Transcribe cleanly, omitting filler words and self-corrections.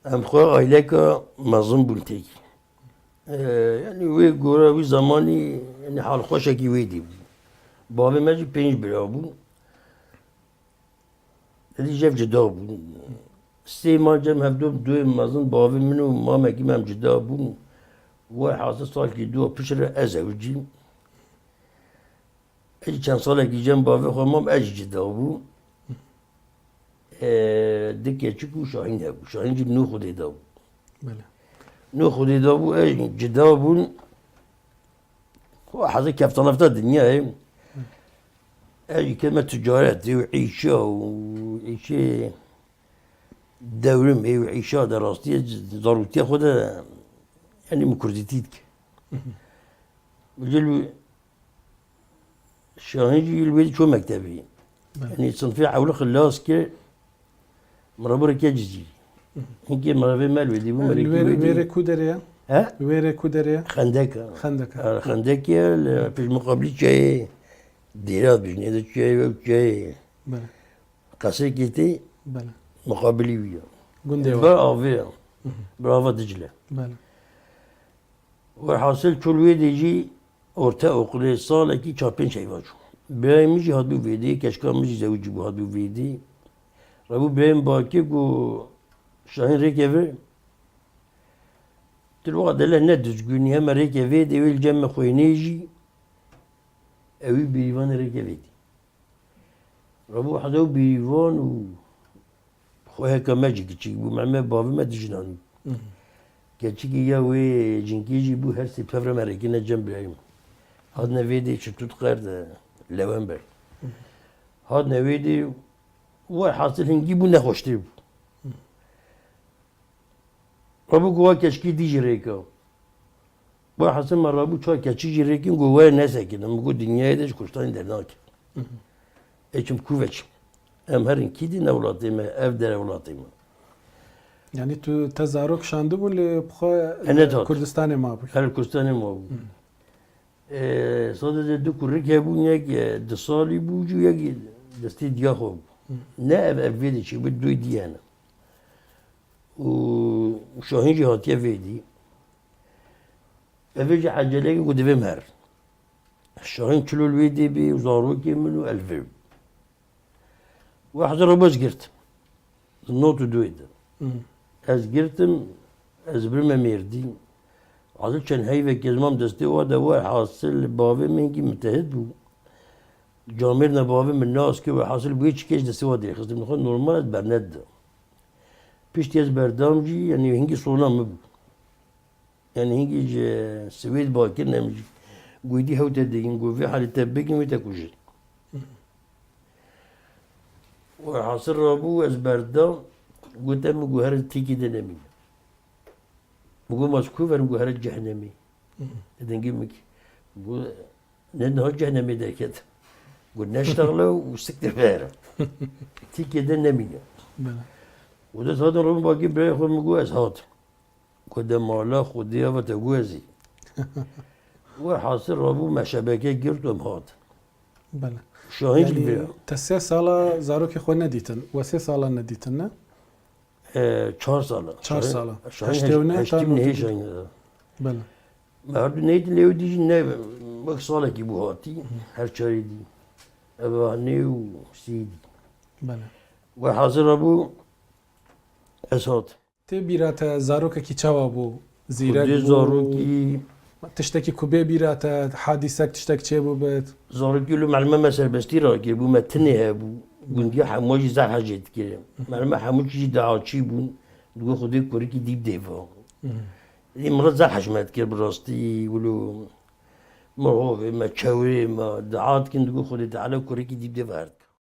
ام خواه آیله که مظلوم بون تیکی یعنی وی گوره وی زمانی یعنی حال خوشه کی وی دی بود بابی مجی 5 برا بود دی جف جدا بود 3 ماه جم هفدوم دوی مظلوم بابی منو مامکی هم جدا بود و حاصل سال که دو پشر از اوجیم اجی چند ساله که جم بابی خواه مام اجی جدا بود دکه چکو شاهین هبود شاهین جی نو خودی دا بود بله نو خودی دا بود اجی جدا بود حاضر كفتة لفتا الدنيا اجي كلمة تجارات وعيشة وعيشة دورم وعيشة دراستية ضرورتية خدا يعني مكردتيتك وجلو شاهين جي الويد شو مكتبي يعني صنفي عولق اللاس كي مرابر كي جزيري هنكي مرابر مال ودي ويري كودريا ها؟ ويري كودريا خندقة خندقة خندقة في المقابل شيء ديرات بجنيد شيء وشيء بله قصر كيتي بله مقابلي ويا قنديوة برافو برافو دجلة بله وحاصل كل ويد يجي orta okulu sağlaki çarpın şey var. Benim mici hadu vedi, keşke mici zevci bu hadu vedi. Rabu benim baki bu Şahin Rekevi Tırvaka dele ne düzgün hem Rekevi de evvel cemme koyneji evi birivan Rekevi. Rabu hadu birivan u خواه کمجی که چی بو معمه بابی ما دیجنانی که چی یا وی جنگیجی بو هر سی پفر مرکینه جنب بیایم هاد نویدی چه توت قرد لوامبر هاد نویدی و حاصل هنگی بو نخوشتی بو رابو گواه کشکی دیجی ریکا و حاصل من رابو چای کچی جی ریکیم گواه نسکنم مگو دنیای دیش کشتانی در ناکر ایچم کوچم ام هرین کیدی نولاتیمه اف در اولاتیمه يعني تو تزارك شاندبو لبخوا أنا تات. كردستان ما بو هر کستانی ما بود sadece دو کرک هبون یک دو سالی بود و یک دستی دیا خوب نه اف ویدی چی بود دوی دیانه و شاهین جهاتیه ویدی اویج عجله که گودویم هر شاهین چلول ویدی بی و زاروکی منو الفر و حضر رو باز گرت نوتو دویده از گرتم از برم میردیم حاصل چند هیوه که زمان دسته و دوار حاصل باوه من که متحد بود جامعه نباوه من ناس که و حاصل بوی چی کش دسته و دیگه خستم نخواد نورمال از برند ده پیشتی از بردام جی یعنی هنگی سولام بود یعنی هنگی سوید باکر نمیجی گویدی هوت دیگین گویدی حالی تبگیم و تکوشید و حاصل رابو از بردام گوتم گوهر تیکی ده نمیده بقول ماسكو فرم قهر الجهنمي دنجي مك بقول ننهى الجهنمي ده كده قلنا اشتغلوا وسكت فيها تي كده نمية وده هذا ربما باقي بياخذ مجوز هات كده مالا خديها وتجوزي وحاصل ربو مع شبكة جرتهم هات بله شاهين يعني البيع تسع سالا زاروك خو نديتن وسي سالا نديتن 4 ساله 4 سالا هشتونه هشتیم نهی شاهین بله مرد نيت اللي ودي جنا مقصالة كيبوهاتي هرشاري دي أباني وسيدي بله وحاضر أبو أسات تي بيرات زاروك كي تشاوا بو زيرك خدي زاروكي تشتكي كوبي بيرات حادثك تشتكي تشي بو بيت زاروكي له معلومة مثلا بس تيرا كي بو متني هبو بندي حماجي زار حاجات كده معلومة حماجي دعاتشي بون دو خدي كوريكي ديب ديفا دي مرات زار حجمات كده براستي ولو مرهوب ما تشاوري ما دعات كن دو خدي تعالى كوريكي ديب ديفا